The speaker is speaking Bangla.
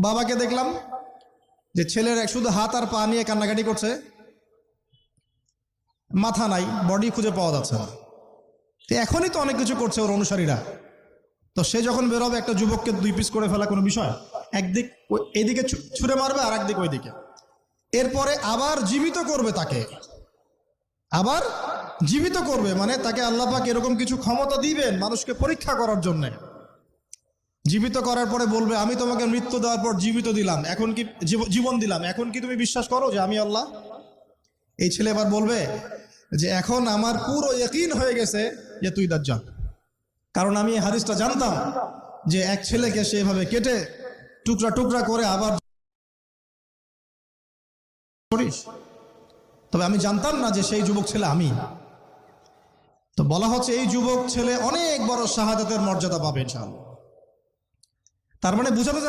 বাবাকে দেখলাম যে ছেলের শুধু হাত আর পা নিয়ে কান্নাকাটি করছে, মাথা নাই, বডি খুঁজে পাওয়া যাচ্ছে না। তো এখনই তো অনেক কিছু করছে ওর অনুসারীরা। তো সে যখন বেরোবে একটা যুবককে 2 পিস করে ফেলা কোনো বিষয়? একদিক এইদিকে ছুঁড়ে মারবে আর একদিক ওইদিকে, এরপরে আবার জীবিত করবে তাকে, আবার জীবিত করবে। মানে তাকে আল্লাহ পাক এরকম কিছু ক্ষমতা দিবেন মানুষকে পরীক্ষা করার জন্য। জীবিত করার পরে বলবে আমি তোমাকে মৃত্যু দেওয়ার পর জীবিত দিলাম, এখন কি জীবন দিলাম, এখন কি তুমি বিশ্বাস করো যে আমি আল্লাহ? এই ছেলে এবার বলবে যে এখন আমার পুরো ইয়াকিন হয়ে গেছে যে তুই দাজ্জাল, কারণ আমি এই হাদিসটা জানতাম যে এক ছেলেকে সেভাবে কেটে টুকরা টুকরা করে আবার করিস, তবে আমি জানতাম না যে সেই যুবক ছেলে আমি। তো বলা হচ্ছে এই যুবক ছেলে অনেক বড় শাহাদাতের মর্যাদা পাবে ইনশাআল্লাহ। তার মানে বুঝাতে